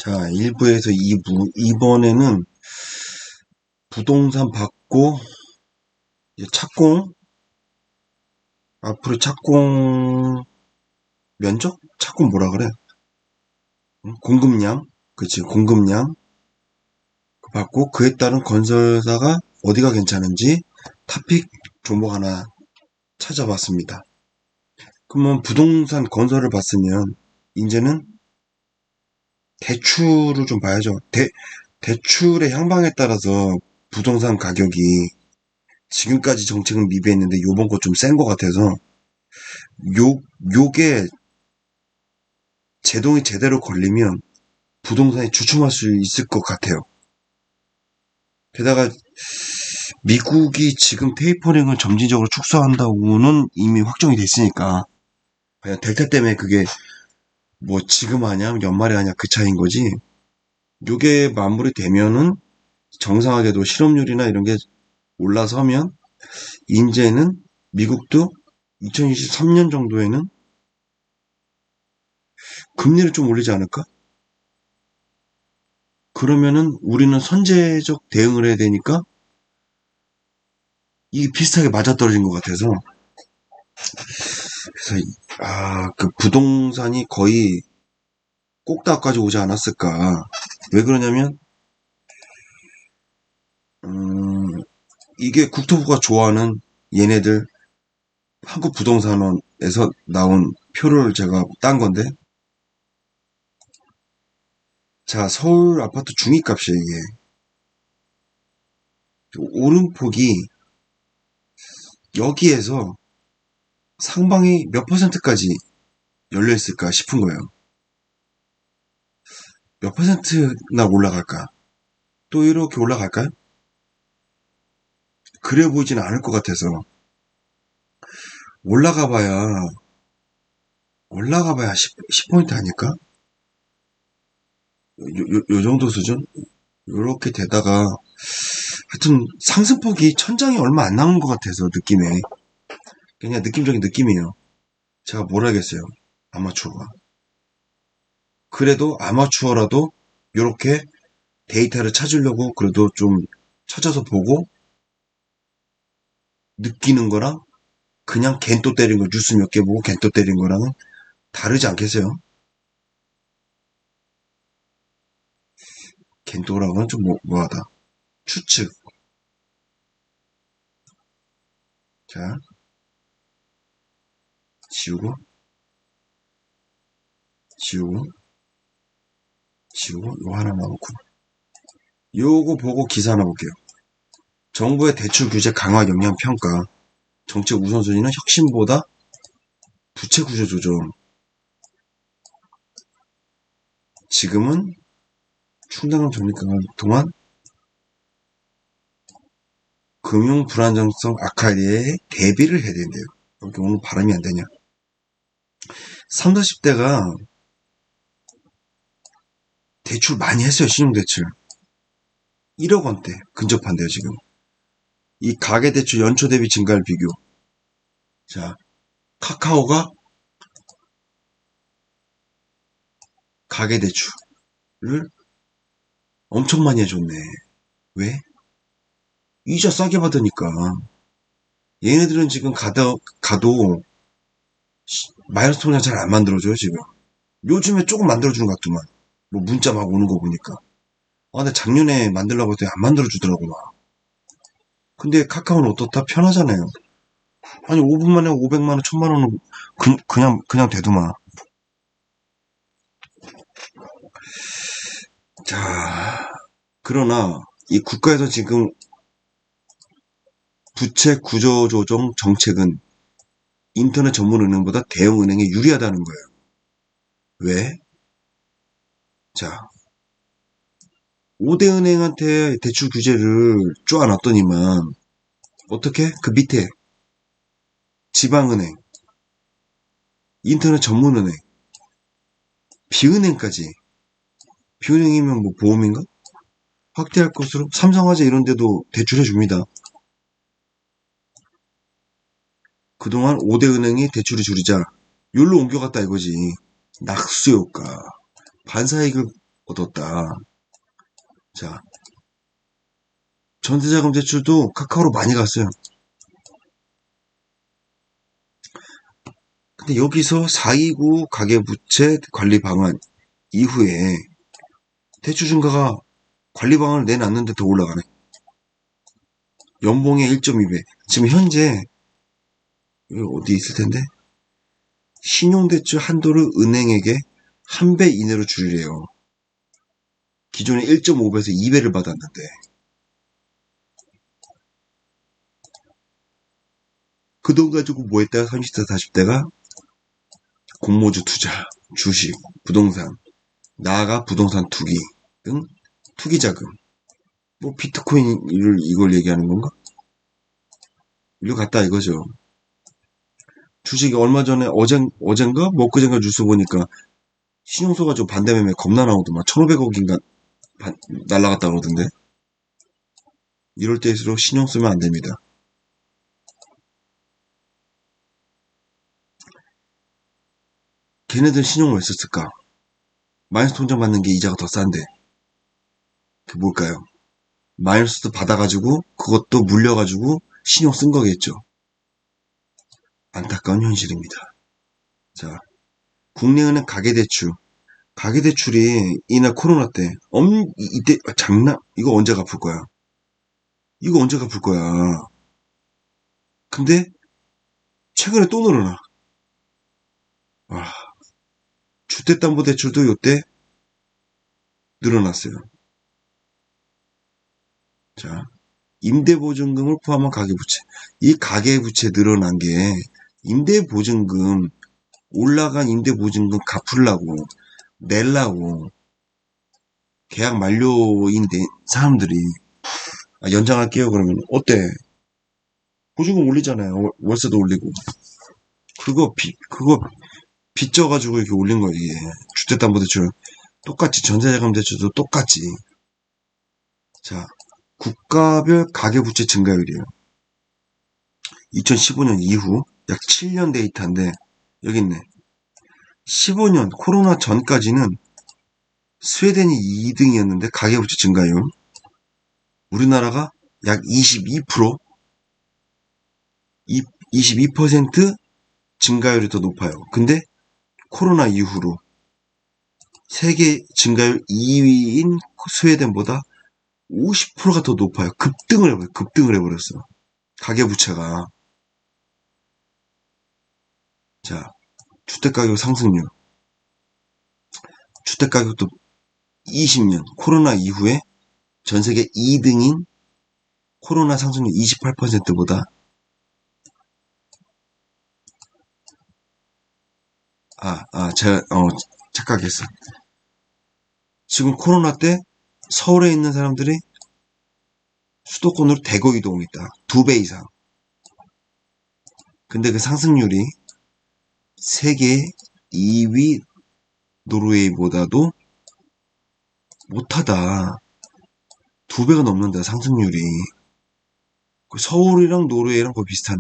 자, 1부에서 2부. 이번에는 부동산 받고, 이제 착공, 앞으로 착공 면적? 착공 뭐라 그래? 공급량? 그치, 공급량. 받고, 그에 따른 건설사가 어디가 괜찮은지 토픽 종목 하나 찾아봤습니다. 그러면 부동산 건설을 봤으면, 이제는 대출을 좀 봐야죠. 대출의 향방에 따라서 부동산 가격이 지금까지 정책은 미비했는데 요번 거 좀 센 것 같아서 요게 제동이 제대로 걸리면 부동산이 주춤할 수 있을 것 같아요. 게다가 미국이 지금 테이퍼링을 점진적으로 축소한다고는 이미 확정이 됐으니까 그냥 델타 때문에 그게 뭐 지금 하냐 연말에 하냐 그 차이인 거지. 요게 마무리되면은 정상화돼도 실업률이나 이런 게 올라서면 이제는 미국도 2023년 정도에는 금리를 좀 올리지 않을까? 그러면은 우리는 선제적 대응을 해야 되니까 이게 비슷하게 맞아떨어진 것 같아서 그래서 그 부동산이 거의 꼭다까지 오지 않았을까. 왜 그러냐면 이게 국토부가 좋아하는 얘네들 한국부동산원에서 나온 표를 제가 딴 건데 자 서울 아파트 중위값이에요 이게. 오름폭이 여기에서 상방이 몇 퍼센트까지 열려있을까 싶은 거예요. 몇 퍼센트나 올라갈까? 또 이렇게 올라갈까요? 그래 보이지는 않을 것 같아서 올라가봐야 10포인트 아닐까? 요 정도 수준? 요렇게 되다가 하여튼 상승폭이 천장이 얼마 안 남은 것 같아서 느낌에 그냥 느낌적인 느낌이에요. 제가 뭘 하겠어요. 아마추어가. 그래도 아마추어라도 요렇게 데이터를 찾으려고 그래도 좀 찾아서 보고 느끼는 거랑 그냥 겐또 때린 거 뉴스 몇 개 보고 겐또 때린 거랑은 다르지 않겠어요? 겐또라고는 좀 뭐하다. 추측. 자, 지우고, 지우고, 지우고, 요 하나 남았고. 요거 보고 기사 하나 볼게요. 정부의 대출 규제 강화 영향 평가. 정책 우선순위는 혁신보다 부채 구조 조정. 지금은 충당금 적립 강화 동안 금융 불안정성 악화에 대비를 해야 된대요. 여기 오늘 발음이 안 되냐. 30, 40대가 대출 많이 했어요. 신용대출. 1억 원대 근접한대요 지금. 이 가계대출 연초 대비 증가율 비교. 자, 카카오가 가계대출을 엄청 많이 해줬네. 왜? 이자 싸게 받으니까. 얘네들은 지금 가도 마이너스 통장 잘 안 만들어줘요 지금. 요즘에 조금 만들어주는 것 같더만. 뭐 문자 막 오는 거 보니까. 근데 작년에 만들려고 했더니 안 만들어주더라고 막. 근데 카카오는 어떻다? 편하잖아요. 아니 5분 만에 500만원 1000만원은 그냥 되더만. 자, 그러나 이 국가에서 지금 부채 구조조정 정책은 인터넷 전문은행보다 대형은행에 유리하다는 거예요. 왜? 자, 5대 은행한테 대출 규제를 쪼아놨더니만 어떻게? 그 밑에 지방은행, 인터넷 전문은행, 비은행까지. 비은행이면 뭐 보험인가? 확대할 것으로 삼성화재 이런 데도 대출해 줍니다. 그동안 5대 은행이 대출을 줄이자 욜로 옮겨갔다 이거지. 낙수효과. 반사이익을 얻었다. 자, 전세자금 대출도 카카오로 많이 갔어요. 근데 여기서 429 가계부채 관리 방안 이후에 대출 증가가 관리 방안을 내놨는데 더 올라가네. 연봉의 1.2배. 지금 현재 여기 어디 있을 텐데 신용대출 한도를 은행에게 1배 이내로 줄이래요. 기존에 1.5배에서 2배를 받았는데 그 돈 가지고 뭐 했다가 30대 40대가 공모주 투자, 주식, 부동산, 나아가 부동산 투기 등 투기 자금. 뭐 비트코인 이걸 얘기하는 건가? 이거 같다 이거죠. 주식이 얼마 전에 어젠가 뭐 그젠가 뉴스 보니까 신용소 가지고 반대매매 겁나 나오더만 1,500억인가 날라갔다 그러던데. 이럴 때일수록 신용 쓰면 안 됩니다. 걔네들 신용을 왜 썼을까? 마이너스 통장 받는 게 이자가 더 싼데. 그 뭘까요? 마이너스도 받아가지고 그것도 물려가지고 신용 쓴 거겠죠. 안타까운 현실입니다. 자, 국내은행 가계대출. 가계대출이 이날 코로나 때 이때 장난 이거 언제 갚을 거야? 이거 언제 갚을 거야? 근데 최근에 또 늘어나. 와, 주택담보대출도 요때 늘어났어요. 자, 임대보증금을 포함한 가계부채. 이 가계부채 늘어난 게 임대보증금 올라간 임대보증금 갚으려고 내려고 계약 만료인데 사람들이 연장할게요 그러면 어때? 보증금 올리잖아요. 월세도 올리고 그거 빚져가지고 이렇게 올린 거예요. 이게 주택담보대출 똑같이 전세자금 대출도 똑같이. 자, 국가별 가계부채 증가율이에요. 2015년 이후 약 7년 데이터인데 여기 있네. 15년 코로나 전까지는 스웨덴이 2등이었는데 가계부채 증가율 우리나라가 약 22% 22% 증가율이 더 높아요. 근데 코로나 이후로 세계 증가율 2위인 스웨덴보다 50%가 더 높아요. 급등을 해버렸어. 가계부채가. 자, 주택가격 상승률. 주택가격도 20년 코로나 이후에 전세계 2등인 코로나 상승률 28%보다 제가 착각했어. 지금 코로나 때 서울에 있는 사람들이 수도권으로 대거 이동했다. 2배 이상. 근데 그 상승률이 세계 2위 노르웨이보다도 못하다. 2배가 넘는다, 상승률이. 서울이랑 노르웨이랑 거의 비슷하네.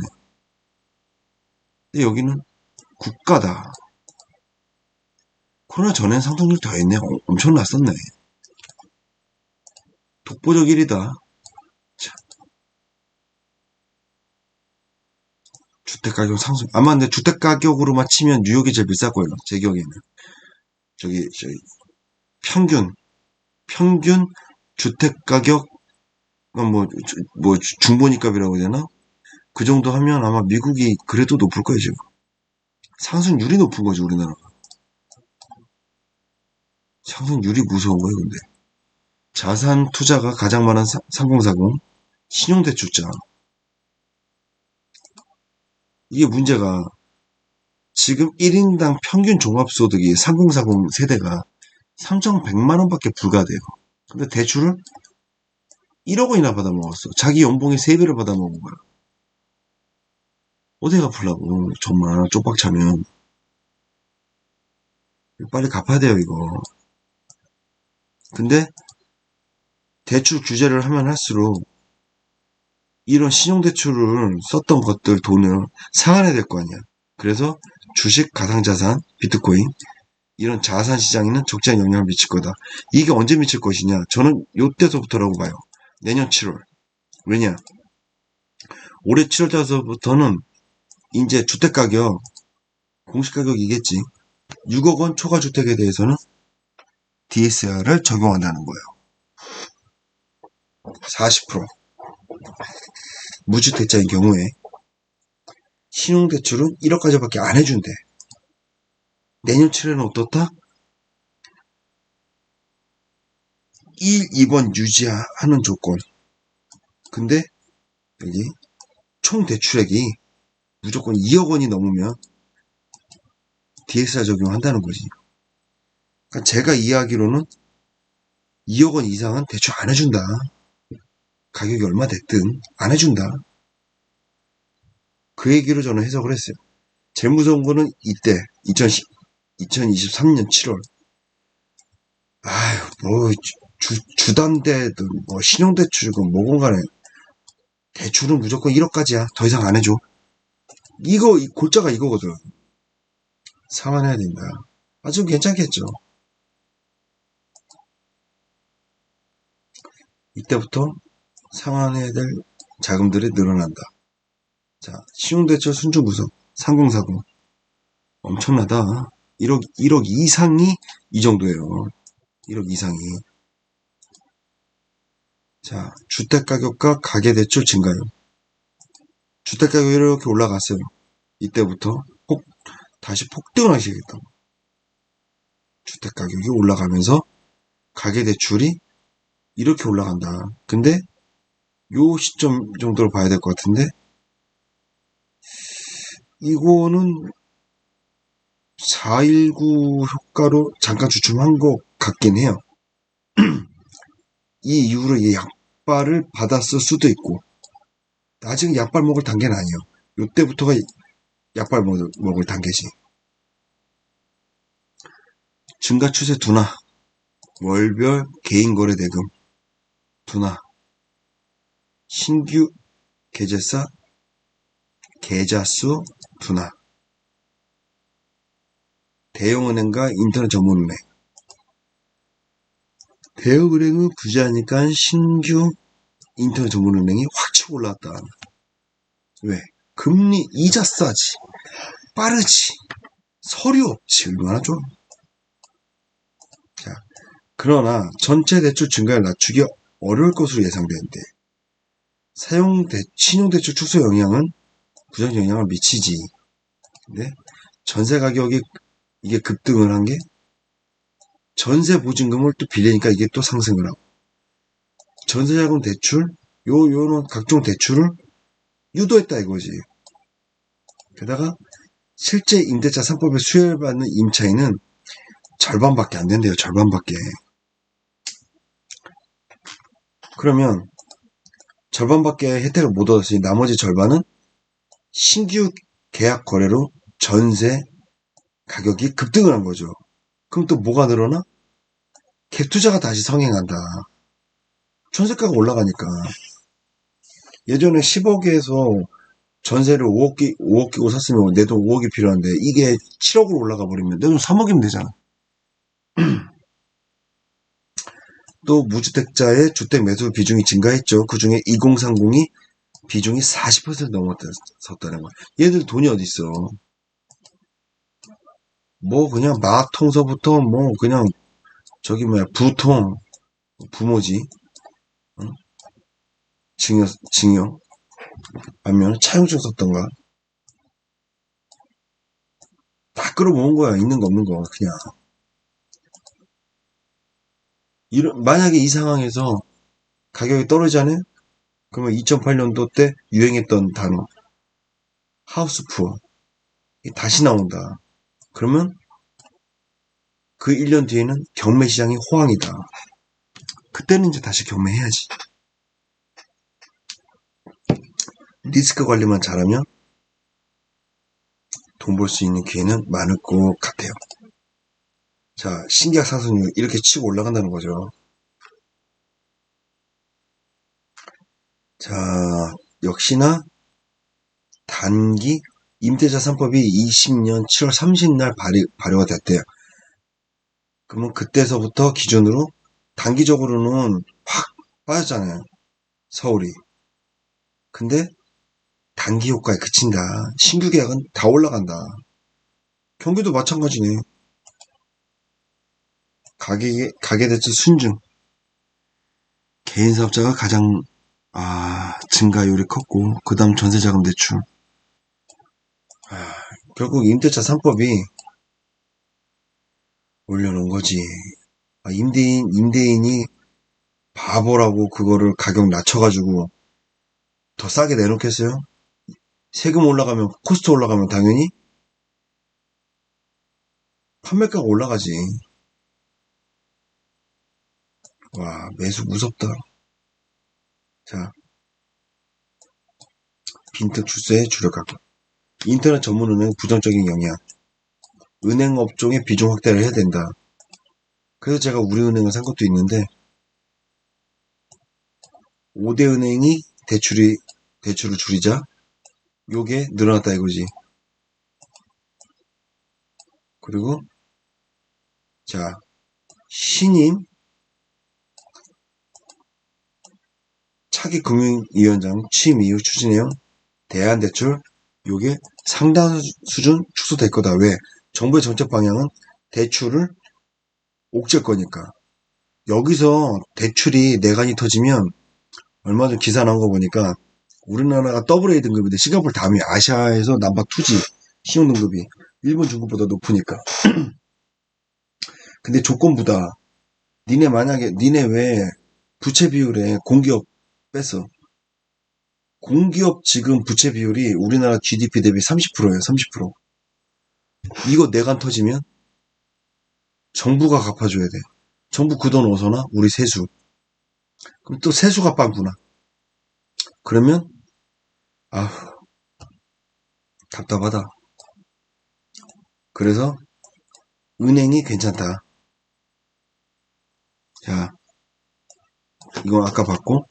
근데 여기는 국가다. 코로나 전엔 상승률 더했네. 엄청 났었네. 독보적 1위다. 주택가격 상승. 아마 근데 주택가격으로만 치면 뉴욕이 제일 비쌀 거예요. 제 기억에는. 저기 평균 주택가격, 중본위값이라고 해야 되나? 그 정도 하면 아마 미국이 그래도 높을 거예요, 지금. 상승률이 높은 거지, 우리나라가. 상승률이 무서운 거예요, 근데. 자산 투자가 가장 많은 상공사금, 신용대출자. 이게 문제가 지금 1인당 평균 종합소득이 3040 세대가 3,100만 원밖에 불가돼요. 근데 대출을 1억 원이나 받아먹었어. 자기 연봉의 3배를 받아먹은 거야. 어디 갚으려고. 정말 쪽박차면. 빨리 갚아야 돼요, 이거. 근데 대출 규제를 하면 할수록 이런 신용대출을 썼던 돈을 상환해야 될 거 아니야. 그래서 주식, 가상자산, 비트코인 이런 자산 시장에는 적지 않은 영향을 미칠 거다. 이게 언제 미칠 것이냐? 저는 요때서부터라고 봐요. 내년 7월. 왜냐? 올해 7월 달서부터는 이제 주택가격, 공시가격이겠지. 6억 원 초과 주택에 대해서는 DSR을 적용한다는 거예요. 40%. 무주택자인 경우에 신용대출은 1억까지밖에 안 해준대. 내년 7월에는 어떻다? 1, 2번 유지하는 조건. 근데 여기 총 대출액이 무조건 2억 원이 넘으면 DSR 적용한다는 거지. 그러니까 제가 이해하기로는 2억 원 이상은 대출 안 해준다. 가격이 얼마 됐든 안 해준다. 그 얘기로 저는 해석을 했어요. 제일 무서운 거는 이때 2023년 7월. 아유, 뭐 주담대든 뭐 신용대출이건 뭐건 간에 대출은 무조건 1억까지야. 더 이상 안 해줘. 이거 골자가 이거거든. 상환해야 된다. 아주 괜찮겠죠. 이때부터 상환해야 될 자금들이 늘어난다. 자, 신용대출 순주구속 3040 엄청나다. 1억 이상이 이 정도예요. 1억 이상이. 자, 주택가격과 가계대출 증가요. 주택가격이 이렇게 올라갔어요. 이때부터 다시 폭등을 하시겠다. 주택가격이 올라가면서 가계대출이 이렇게 올라간다. 근데 요 시점 정도로 봐야 될 것 같은데 이거는 4.19 효과로 잠깐 주춤한 것 같긴 해요. 이 이후로 이 약발을 받았을 수도 있고 아직은 약발 먹을 단계는 아니에요. 이때부터가 약발 먹을 단계지. 증가 추세 둔화, 월별 개인거래 대금 둔화, 신규 계좌수 둔화, 대형은행과 인터넷 전문은행. 대형은행은 부자니까 신규 인터넷 전문은행이 확 치고 올라왔다. 왜? 금리 이자 싸지, 빠르지, 서류 없지, 얼마나 좋아. 자, 그러나 전체 대출 증가를 낮추기 어려울 것으로 예상되는데 신용대출 축소 영향은 부정적 영향을 미치지. 근데 전세 가격이 이게 급등을 한 게 전세 보증금을 또 빌리니까 이게 또 상승을 하고 전세자금 대출 요런 각종 대출을 유도했다 이거지. 게다가 실제 임대차 3법에 수혜받는 임차인은 절반밖에 안 된대요. 절반밖에. 그러면 절반밖에 혜택을 못 얻었으니 나머지 절반은 신규 계약 거래로 전세 가격이 급등을 한 거죠. 그럼 또 뭐가 늘어나? 갭투자가 다시 성행한다. 전세가가 올라가니까. 예전에 10억에서 전세를 5억 끼고 샀으면 내 돈 5억이 필요한데 이게 7억으로 올라가 버리면 내 돈 3억이면 되잖아. 또 무주택자의 주택 매수 비중이 증가했죠. 그중에 2030이 비중이 40% 넘었다는 거야. 얘들 돈이 어디 있어? 뭐 그냥 마통서부터 뭐 그냥 저기 뭐야 부통 부모지 증여 아니면 차용증 썼던가 다 끌어모은 거야. 있는 거 없는 거 그냥. 만약에 이 상황에서 가격이 떨어지잖아요. 그러면 2008년도 때 유행했던 단어 하우스 푸어 다시 나온다. 그러면 그 1년 뒤에는 경매 시장이 호황이다. 그때는 이제 다시 경매해야지. 리스크 관리만 잘하면 돈 벌 수 있는 기회는 많을 것 같아요. 자, 신계약 상승률 이렇게 치고 올라간다는 거죠. 자, 역시나 단기 임대차 3법이 20년 7월 30일 날 발효가 됐대요. 그러면 그때서부터 기준으로 단기적으로는 확 빠졌잖아요. 서울이. 근데 단기 효과에 그친다. 신규 계약은 다 올라간다. 경기도 마찬가지네. 가계대출 순증. 개인 사업자가 가장 증가율이 컸고 그 다음 전세자금 대출. 결국 임대차 3법이 올려놓은 거지. 임대인이 바보라고 그거를 가격 낮춰가지고 더 싸게 내놓겠어요? 세금 올라가면, 코스트 올라가면 당연히 판매가가 올라가지. 와, 매수 무섭다. 자, 빈틈 출세의 주력 가격. 인터넷 전문은행 부정적인 영향. 은행 업종의 비중 확대를 해야 된다. 그래서 제가 우리은행을 산 것도 있는데 5대 은행이 대출을 줄이자 요게 늘어났다 이거지. 그리고 자, 신임 차기 금융위원장 취임 이후 추진해온 대안대출 요게 상당 수준 축소될 거다. 왜? 정부의 정책 방향은 대출을 옥죄 거니까. 여기서 대출이 내간이 터지면 얼마 전 기사 나온 거 보니까 우리나라가 AA 등급인데 싱가포르 다음이 아시아에서 넘버 2지. 신용등급이 일본 중국보다 높으니까. 근데 조건부다. 니네 왜 부채 비율에 공기업 뺐어? 공기업 지금 부채 비율이 우리나라 GDP 대비 30%예요. 30%. 이거 내간 터지면 정부가 갚아줘야 돼. 정부 그 돈 어디서 나? 우리 세수. 그럼 또 세수가 빵꾸나. 그러면 답답하다. 그래서 은행이 괜찮다. 자, 이건 아까 봤고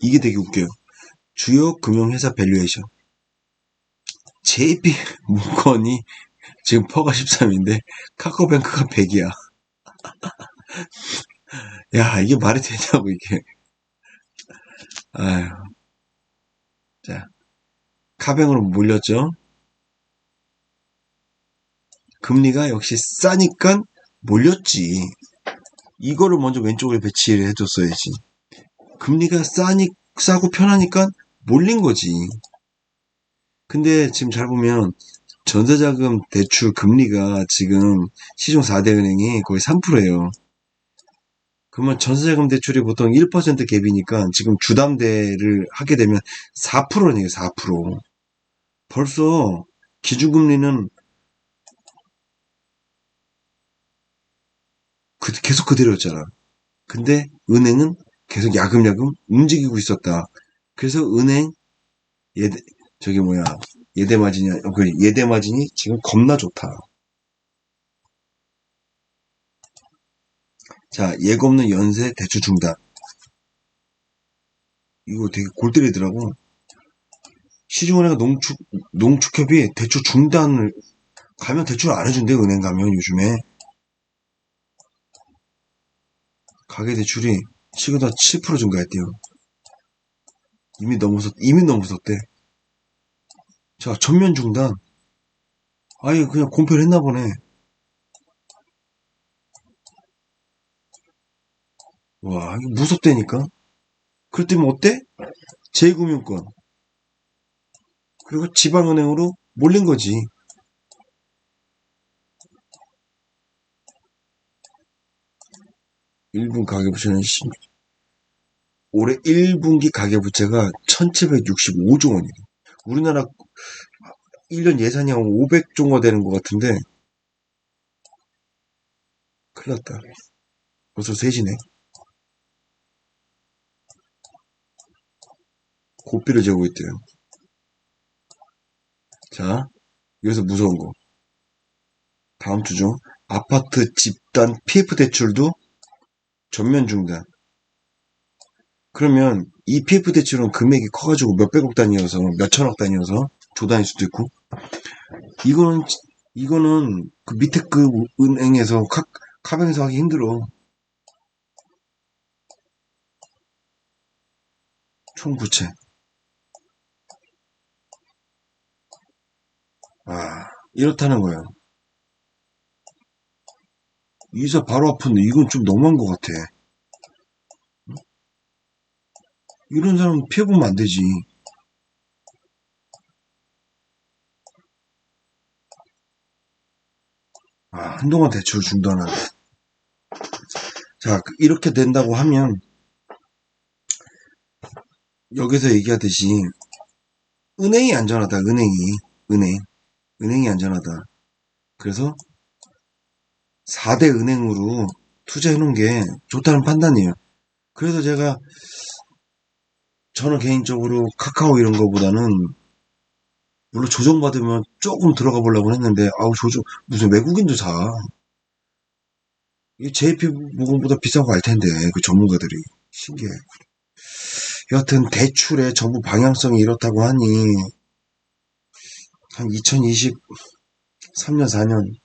이게 되게 웃겨요. 주요 금융회사 밸류에이션. JP 모건이 지금 퍼가 13인데 카카오뱅크가 100이야. 야, 이게 말이 되냐고 이게. 아유. 자, 카뱅으로 몰렸죠. 금리가 역시 싸니까 몰렸지. 이거를 먼저 왼쪽에 배치를 해줬어야지. 금리가 싸고 편하니까 몰린 거지. 근데 지금 잘 보면 전세자금 대출 금리가 지금 시중 4대 은행이 거의 3%예요. 그러면 전세자금 대출이 보통 1% 갭이니까 지금 주담대를 하게 되면 4%네요, 4%. 벌써 기준금리는 계속 그대로였잖아. 근데 은행은 계속 야금야금 움직이고 있었다. 그래서 은행 예대마진이 지금 겁나 좋다. 자, 예고 없는 연쇄 대출 중단. 이거 되게 골 때리더라고. 시중은행 농축협이 대출 중단을 가면 대출 안 해준대. 은행 가면 요즘에 가계대출이 시그다 7% 증가했대요. 이미 넘어섰대. 자, 전면 중단. 아예 그냥 공표를 했나 보네. 와, 이거 무섭다니까. 그럴 때면 어때? 제2금융권. 그리고 지방은행으로 몰린 거지. 1분 가계부채는 올해 1분기 가계부채가 1765조 원이래. 우리나라 1년 예산이 한 500조가 되는 것 같은데 큰일 났다. 벌써 셋이네. 고삐를 재고 있대요. 자, 여기서 무서운 거. 다음 주 중 아파트 집단 PF 대출도 전면 중단. 그러면 이 PF 대출은 금액이 커가지고 몇백억 단위여서 몇천억 단위여서 조단일 수도 있고 이거는 그 밑에 그 은행에서 카뱅에서 하기 힘들어. 총부채. 이렇다는 거예요. 이자 바로 아픈데 이건 좀 너무한 것 같아. 이런 사람 피해보면 안 되지. 한동안 대출 중단하네. 자, 이렇게 된다고 하면 여기서 얘기하듯이 은행이 안전하다. 은행이 안전하다. 그래서 4대 은행으로 투자해 놓은 게 좋다는 판단이에요. 그래서 저는 개인적으로 카카오 이런 거보다는 물론 조정받으면 조금 들어가 보려고 했는데 무슨 외국인도 사. 이 JP 모금보다 비싼 거 알 텐데 그 전문가들이 신기해. 여하튼 대출의 정부 방향성이 이렇다고 하니 한 2023년 4년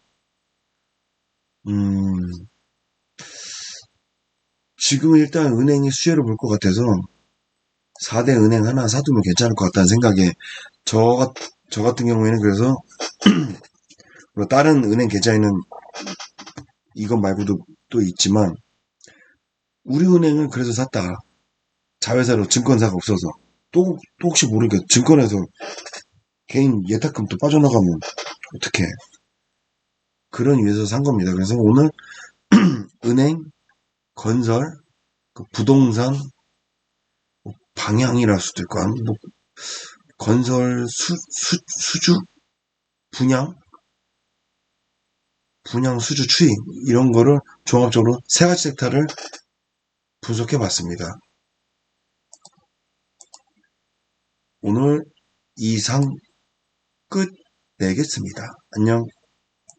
지금은 일단 은행이 수혜를 볼 것 같아서 4대 은행 하나 사두면 괜찮을 것 같다는 생각에 저 같은 경우에는 그래서 다른 은행 계좌에는 이것 말고도 또 있지만 우리은행을 그래서 샀다. 자회사로 증권사가 없어서 또 혹시 모르게 증권에서 개인 예탁금 또 빠져나가면 어떡해. 그런 이유에서 산 겁니다. 그래서 오늘 은행, 건설, 부동산, 방향이랄 수도 있고, 건설, 수주, 분양, 수주, 추이 이런 거를 종합적으로 세 가지 섹터를 분석해 봤습니다. 오늘 이상 끝 내겠습니다. 안녕.